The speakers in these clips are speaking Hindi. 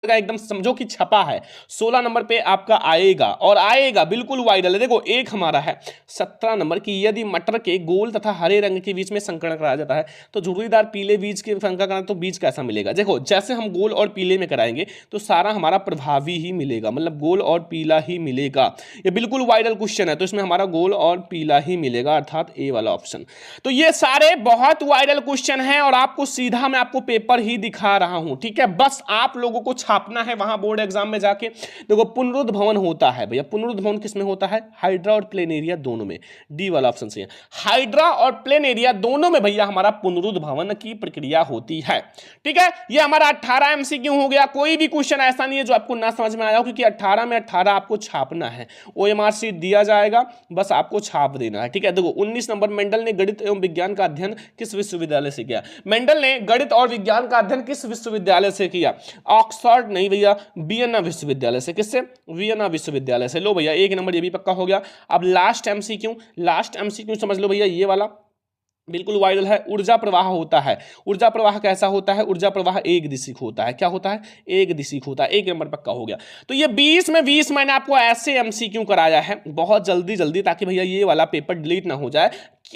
का एकदम समझो कि छपा है, 16 नंबर पे आपका आएगा और आएगा बिल्कुल वायरल है। देखो एक हमारा है 17 नंबर की, यदि मटर के गोल तथा हरे रंग के बीच में संकरण कराया जाता है तो झुर्रीदार पीले बीज के संकरण कराना तो बीज कैसा मिलेगा। देखो जैसे हम गोल और पीले में कराएंगे तो सारा हमारा प्रभावी ही मिलेगा, मतलब गोल और पीला ही मिलेगा। ये बिल्कुल वायरल क्वेश्चन है तो इसमें हमारा गोल और पीला ही मिलेगा, अर्थात ए वाला ऑप्शन। तो ये सारे बहुत वायरल क्वेश्चन हैं और आपको सीधा मैं आपको पेपर ही दिखा रहा हूं, ठीक है। बस आप लोगों को छापना है वहां बोर्ड एग्जाम में जाके। देखो पुनरुद्ध भवन होता है भैया, पुनरुद्ध भवन किसमें होता है, हाइड्रा और प्लेन एरिया दोनों में, डी वाला ऑप्शन सही है। हाइड्रा और प्लेन एरिया दोनों में भैया हमारा पुनरुद्ध भवन की प्रक्रिया होती है, ठीक है। ये हमारा 18 एमसीक्यू हो गया। कोई भी क्वेश्चन ऐसा नहीं है जो आपको ना समझ में आया हो, क्योंकि 18 में 18 आपको छापना है, ओएमआर शीट दिया जाएगा, बस आपको छाप देना है, ठीक है। देखो 19 नंबर, मेंडल ने गणित एवं विज्ञान का अध्ययन किस विश्वविद्यालय से किया। मेंडल ने गणित और विज्ञान का अध्ययन किस विश्वविद्यालय से किया, ऑक्सफोर्ड नहीं भैया, वियना विश्वविद्यालय से। किससे, वियना विश्वविद्यालय से। लो भैया एक नंबर ये भी पक्का हो गया। अब लास्ट एमसीक्यू समझ लो भैया, ये वाला बिल्कुल वायरल है। ऊर्जा प्रवाह होता है, ऊर्जा प्रवाह कैसा होता है, ऊर्जा प्रवाह एक दिशिक होता है। क्या होता है, एक दिशिक होता है। एक नंबर पक्का हो गया। तो ये 20 में 20 मैंने आपको ऐसे एमसीक्यू कराया है बहुत जल्दी ताकि भैया ये वाला पेपर डिलीट ना हो जाए,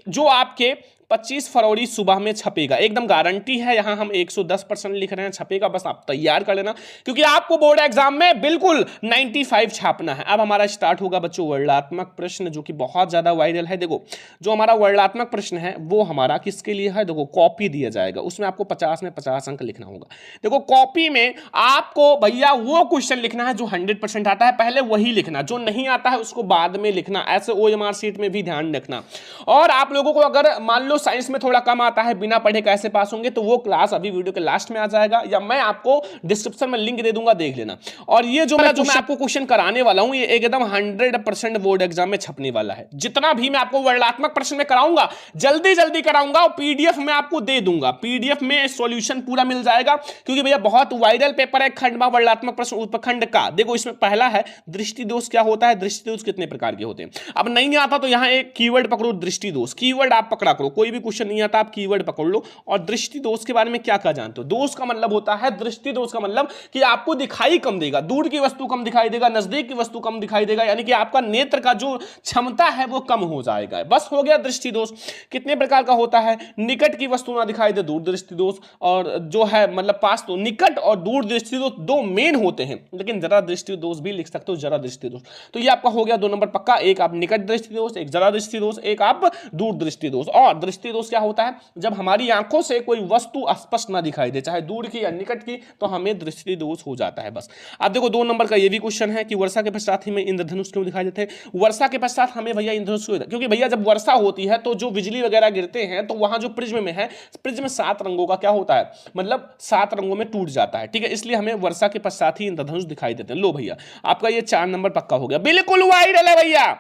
जो आपके 25 फरवरी सुबह में छपेगा। एकदम गारंटी है, यहां हम 110% लिख रहे हैं, छपेगा, बस आप तैयार कर लेना, क्योंकि आपको बोर्ड एग्जाम में बिल्कुल 95 छापना है। अब हमारा स्टार्ट होगा बच्चों वर्णनात्मक प्रश्न, जो कि बहुत ज्यादा वायरल है। देखो जो हमारा वर्णनात्मक प्रश्न है वो हमारा किसके लिए है, देखो कॉपी दिया जाएगा, उसमें आपको 50 में 50 अंक लिखना होगा। देखो कॉपी में आपको भैया वो क्वेश्चन लिखना है जो 100% आता है, पहले वही लिखना, जो नहीं आता है उसको बाद में लिखना। ऐसे ओएमआर शीट में भी ध्यान रखना। और आप लोगों को अगर मान लो साइंस में थोड़ा कम आता है, बिना पढ़े कैसे पास होंगे, तो वो क्लास अभी वीडियो के लास्ट में आ जाएगा, या मैं आपको डिस्क्रिप्शन में लिंक दे दूंगा, देख लेना। और ये जो मैं आपको क्वेश्चन कराने वाला हूं, ये एकदम 100% बोर्ड एग्जाम में छपने वाला है। जितना भी मैं आपको वर्णनात्मक प्रश्न में कराऊंगा जल्दी कराऊंगा, और पीडीएफ में आपको दे दूंगा, पीडीएफ में सॉल्यूशन पूरा मिल जाएगा, क्योंकि भैया बहुत वायरल पेपर है खंडवा वर्णनात्मक प्रश्न उपखंड का। देखो इसमें पहला है दृष्टि दोष क्या होता है, दृष्टि दोष कितने प्रकार के होते हैं। अब नहीं आता तो यहां एक कीवर्ड पकड़ो, दृष्टि दोष, कीवर्ड आप पकड़ा करो, कोई भी क्वेश्चन नहीं आता आप कीवर्ड पकड़ लो। और दृष्टि दोष के बारे में क्या क्या जानते हो, दोष का मतलब होता है, दृष्टि दोष का मतलब कि आपको दिखाई कम देगा, दूर की वस्तु कम दिखाई देगा, नजदीक की वस्तु कम दिखाई देगा, यानी कि आपका नेत्र का जो क्षमता है वो कम हो जाएगा, बस हो गया दृष्टि दोष। कितने प्रकार का होता है, निकट की वस्तु ना दिखाई दे, दूर दृष्टि दोष, और जो है मतलब पास, तो निकट और दूर दृष्टि दोष दो मेन होते हैं, लेकिन जरा दृष्टि दोष भी लिख सकते हो, जरा दृष्टि दोष। तो ये आपका हो गया 2 नंबर पक्का, एक आप निकट दृष्टि दोष, एक जरा दृष्टि दोष, एक आप दूर दृष्टि दोष। और दृष्टि दोष क्या होता है, जब हमारी आंखों से कोई वस्तु स्पष्ट ना दिखाई दे, चाहे दूर की या निकट की, तो हमें दृष्टि दोष हो जाता है, बस। अब देखो 2 नंबर का ये भी क्वेश्चन है कि वर्षा के पश्चात हमें इंद्रधनुष क्यों दिखाई देते हैं। वर्षा के पश्चात हमें भैया इंद्रधनुष क्यों, क्योंकि भैया जब वर्षा होती है तो जो बिजली वगैरह गिरते हैं तो वहां जो प्रिज्म में है, प्रिज्म 7 रंगों का क्या होता है, मतलब 7 रंगों में टूट जाता है, ठीक है, इसलिए हमें वर्षा के पश्चात ही इंद्रधनुष दिखाई देते हैं। लो भैया आपका ये 4 नंबर पक्का हो गया, बिल्कुल वायरल है भैया।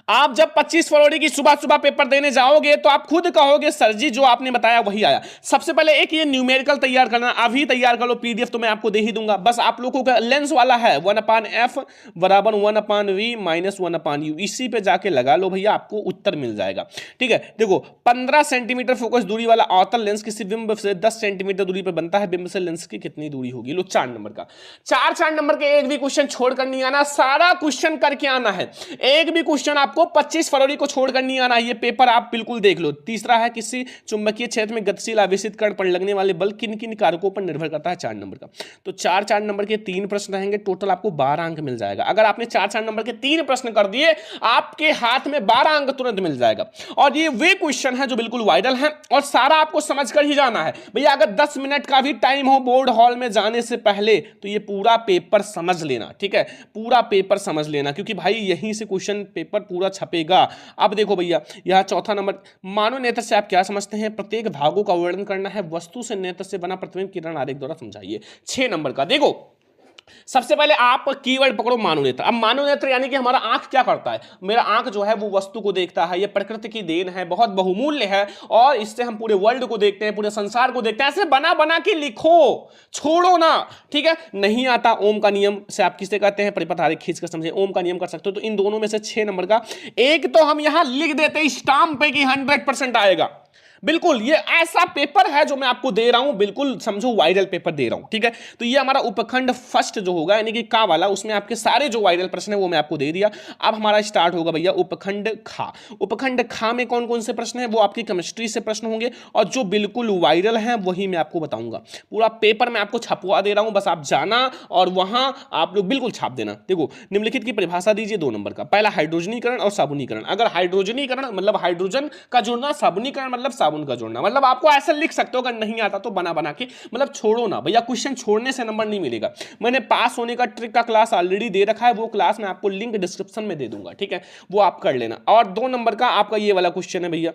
आप जब 25 फरवरी की सुबह सुबह पेपर देने जाओगे तो आप खुद कहोगे सर जी जो आपने बताया वही आया। सबसे पहले एक ये न्यूमेरिकल तैयार करना, अभी तैयार कर लो, पीडीएफ तो मैं आपको दे ही दूंगा, बस आप लोगों का लेंस वाला है 1/f बराबर 1/v माइनस 1/u, इसी पे जाके लगा लो भैया, आपको उत्तर मिल जाएगा, ठीक है। देखो 15 सेंटीमीटर फोकस दूरी वाला अवतल लेंस किसी बिंब से 10 सेंटीमीटर दूरी पर बनता है, बिंब से लेंस की कितनी दूरी होगी। लो 4 नंबर का, 4 नंबर के एक भी क्वेश्चन छोड़कर नहीं आना, सारा क्वेश्चन करके आना है, एक भी क्वेश्चन आपको 25 फरवरी को छोड़कर नहीं आना, ये पेपर आप बिल्कुल देख लो। तीसरा है किसी चुंबकीय क्षेत्र में गतिशील आवेशित कण पर लगने वाले बल किन किन कारकों पर निर्भर करता है, 4 नंबर का। तो 4 नंबर के 3 प्रश्न रहेंगे, टोटल आपको 12 अंक मिल जाएगा। अगर आपने 4 नंबर के 3 प्रश्न कर दिए आपके हाथ में 12 अंक तुरंत मिल जाएगा। और ये वे क्वेश्चन है जो बिल्कुल वायरल है और सारा आपको समझ कर ही जाना है भैया। अगर 10 मिनट का भी टाइम हो बोर्ड हॉल में जाने से पहले तो ये पूरा पेपर समझ लेना, ठीक है, पूरा पेपर समझ लेना, क्योंकि भाई यहीं से क्वेश्चन पेपर पूरा छपेगा। अब देखो भैया यहां 4 नंबर, मानव नेत्र से आप क्या समझते हैं, प्रत्येक भागों का वर्णन करना है, वस्तु से नेत्र से बना प्रतिबिंब किरण आरेख द्वारा समझाइए। 6 नंबर का देखो सबसे पहले आप कीवर्ड पकड़ो मानव नेत्र। अब मानव नेत्र यानी कि हमारा आंख क्या करता है, मेरा आंख जो है वो वस्तु को देखता है, ये प्रकृति की देन है, बहुत बहुमूल्य है, और इससे हम पूरे वर्ल्ड को देखते हैं, पूरे संसार को देखते हैं। ऐसे बना बना के लिखो, छोड़ो ना, ठीक है। नहीं आता ओम का नियम से आप किसे कहते हैं, परिपथ आरेख खींच कर समझे, ओम का नियम कर सकते हो। तो इन दोनों में से 6 नंबर का एक तो हम यहां लिख देते हैं स्टाम्प पे कि 100% आएगा बिल्कुल ये ऐसा पेपर है जो मैं आपको दे रहा हूं, बिल्कुल समझो वायरल पेपर दे रहा हूं, ठीक है। तो ये हमारा उपखंड फर्स्ट जो होगा यानी कि का वाला, उसमें आपके सारे जो वायरल प्रश्न है वो मैं आपको दे दिया। अब हमारा स्टार्ट होगा भैया उपखंड खा। उपखंड खा में कौन कौन से प्रश्न है, वो आपकी केमिस्ट्री से प्रश्न होंगे और जो बिल्कुल वायरल है वही मैं आपको बताऊंगा। पूरा पेपर मैं आपको छपवा दे रहा हूं, बस आप जाना और वहां आप लोग बिल्कुल छाप देना। देखो निम्नलिखित की परिभाषा दीजिए 2 नंबर का। पहला हाइड्रोजनीकरण और साबुनीकरण। अगर हाइड्रोजनीकरण मतलब हाइड्रोजन का जुड़ना, साबुनीकरण मतलब साबुन का जुड़ना। मतलब आपको ऐसा लिख सकते हो, अगर नहीं आता तो बना बना के, मतलब छोड़ो ना भैया, क्वेश्चन छोड़ने से नंबर नहीं मिलेगा। मैंने पास होने का ट्रिक का क्लास ऑलरेडी दे रखा है, वो क्लास मैं आपको लिंक डिस्क्रिप्शन में दे दूंगा, ठीक है, वो आप कर लेना। और 2 नंबर का आपका ये वाला क्वेश्चन है भैया,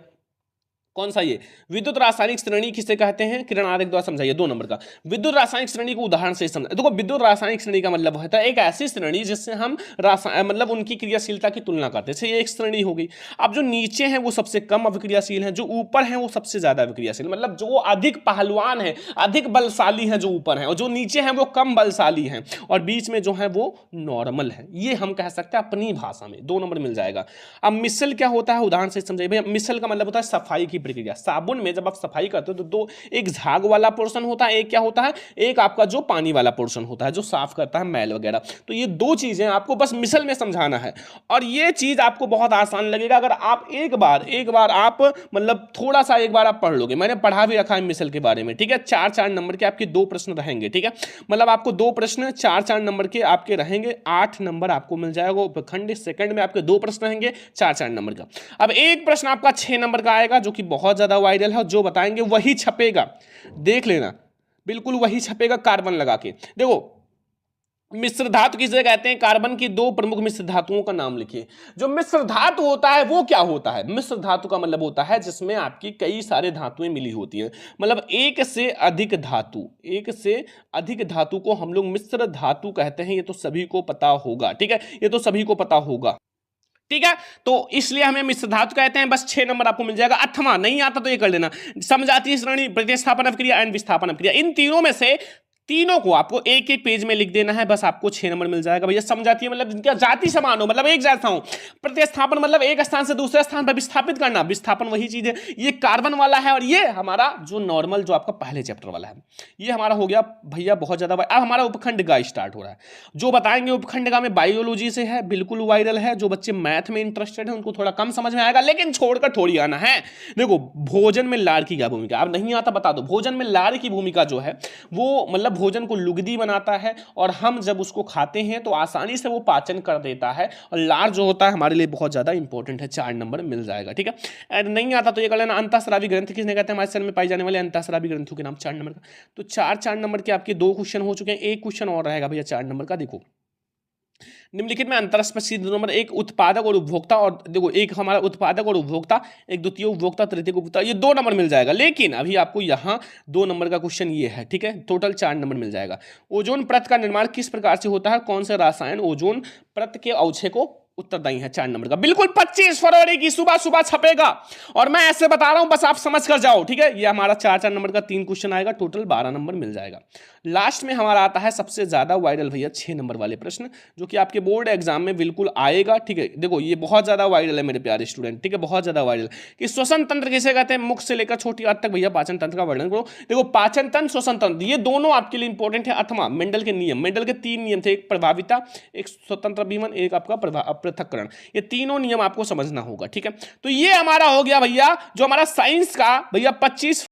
कौन सा ये, विद्युत रासायनिक श्रेणी किसे कहते हैं, किरण आरेख द्वारा समझाइए। 2 नंबर का विद्युत रासायनिक श्रेणी को उदाहरण से समझाइए। देखो विद्युत रासायनिक श्रेणी का मतलब होता है एक ऐसी श्रेणी जिससे हम मतलब उनकी क्रियाशीलता की तुलना करते हैं। ये एक श्रेणी हो गई। अब जो नीचे हैं वो सबसे कम अभिक्रियाशील हैं, जो ऊपर हैं वो सबसे ज्यादा अभिक्रियाशील। मतलब जो अधिक पहलवान है, अधिक बलशाली है जो ऊपर है, और जो नीचे हैं वो कम बलशाली हैं, और बीच में जो है वो नॉर्मल है। ये हम कह सकते हैं अपनी भाषा में। 2 नंबर मिल जाएगा। अब मिसल क्या होता है, उदाहरण से समझाइए भैया। मिसल का मतलब होता है सफाई की प्रक्रिया। साबुन में जब आप सफाई करते हो तो 2, एक झाग वाला पोर्शन होता है, एक क्या होता है, एक आपका जो पानी वाला पोर्शन होता है जो साफ करता है मैल वगैरह। तो ये 2 चीजें आपको बस मिसल में समझाना है, और ये चीज आपको बहुत आसान लगेगा अगर आप एक बार आप मतलब थोड़ा सा एक बार आप पढ़ लोगे। मैंने पढ़ा भी रखा है मिसल के बारे में, ठीक है। 4-4 नंबर के आपके 2 प्रश्न रहेंगे, ठीक है। मतलब आपको 2 प्रश्न 4-4 नंबर के आपके रहेंगे, 8 नंबर आपको मिल जाएगा। उपखंड सेकंड में आपके 2 प्रश्न रहेंगे 4-4 नंबर का। अब एक प्रश्न आपका 6 नंबर का आएगा जो कि बहुत ज्यादा वायरल है, जो बताएंगे वही छपेगा, देख लेना, बिल्कुल वही छपेगा कार्बन लगा के। देखो मिश्र धातु किसे कहते हैं, कार्बन की 2 प्रमुख मिश्र धातुओं का नाम लिखिए। जो मिश्र धातु होता है वो क्या होता है, मिश्र धातु का मतलब होता है जिसमें आपकी कई सारे धातुएं मिली होती हैं। मतलब एक से अधिक धातु को हम लोग मिश्र धातु कहते हैं। ये तो सभी को पता होगा, ठीक है, ये तो सभी को पता होगा, ठीक है। तो इसलिए हमें मिश्र धातु कहते हैं। बस 6 नंबर आपको मिल जाएगा। 8वां नहीं आता तो ये कर लेना, समजातीय श्रेणी, प्रतिस्थापन अभिक्रिया एंड विस्थापन अभिक्रिया। इन तीनों में से तीनों को आपको एक एक पेज में लिख देना है, बस आपको 6 नंबर मिल जाएगा भैया। समझाती है मतलब जिनका जाति समान हो, मतलब एक जैसा हो। प्रतिस्थापन मतलब एक स्थान से दूसरे स्थान पर विस्थापित करना, विस्थापन वही चीज है। ये कार्बन वाला है, और ये हमारा जो नॉर्मल जो आपका पहले चैप्टर वाला है, ये हमारा हो गया भैया बहुत ज्यादा। अब हमारा उपखंड का स्टार्ट हो रहा है, जो बताएंगे उपखंड का में बायोलॉजी से है, बिल्कुल वायरल है। जो बच्चे मैथ में इंटरेस्टेड है उनको थोड़ा कम समझ में आएगा, लेकिन छोड़कर थोड़ी आना है। देखो भोजन में लार की क्या भूमिका, अब नहीं आता बता दो। भोजन में लार की भूमिका जो है वो मतलब भोजन को लुगदी बनाता है, और हम जब उसको खाते हैं तो आसानी से वो पाचन कर देता है। और लार जो होता है हमारे लिए बहुत ज्यादा इंपॉर्टेंट है। 4 नंबर मिल जाएगा, ठीक है। नहीं आता तो ये कर लेना। अंतःस्रावी ग्रंथि किसने कहते हैं, हमारे शरीर में पाई जाने वाले अंतःस्रावी ग्रंथियों के नाम। 4 नंबर का। तो 4-4 नंबर के आपके 2 क्वेश्चन हो चुके हैं, एक क्वेश्चन और रहेगा भैया 4 नंबर का। देखो निम्नलिखित में अंतरस्पर्शी नंबर, एक उत्पादक और उपभोक्ता, और देखो एक हमारा उत्पादक और उपभोक्ता, एक द्वितीय उपभोक्ता, तृतीय उपभोक्ता, ये 2 नंबर मिल जाएगा। लेकिन अभी आपको यहाँ 2 नंबर का क्वेश्चन ये है, ठीक है। टोटल 4 नंबर मिल जाएगा। ओजोन परत का निर्माण किस प्रकार से होता है, कौन सा रसायन ओजोन परत के अवक्षय को उत्तरदायी है। 4 नंबर का बिल्कुल 25 फरवरी की सुबह सुबह छपेगा, और मैं ऐसे बता रहा हूं, बस आप समझ कर जाओ, ठीक है। ये हमारा 4-4 नंबर का 3 क्वेश्चन आएगा, टोटल 12 नंबर मिल जाएगा। लास्ट में हमारा आता है सबसे ज्यादा वायरल भैया 6 नंबर वाले प्रश्न, जो कि आपके बोर्ड एग्जाम में बिल्कुल आएगा, ठीक है। देखो ये बहुत ज्यादा वायरल है मेरे प्यारे स्टूडेंट, ठीक है, बहुत ज्यादा वायरल। कि श्वसन तंत्र किसे कहते हैं, मुख से लेकर छोटी आंत तक भैया पाचन तंत्र का वर्णन करो। देखो पाचन तंत्र, श्वसन तंत्र, ये दोनों आपके लिए इंपॉर्टेंट है। 8वां मेंडल के नियम, मेंडल के 3 नियम थे, एक प्रभाविता, एक स्वतंत्र विमान, एक आपका पृथक्करण। ये तीनों नियम आपको समझना होगा, ठीक है। तो ये हमारा हो गया भैया जो हमारा साइंस का भैया 25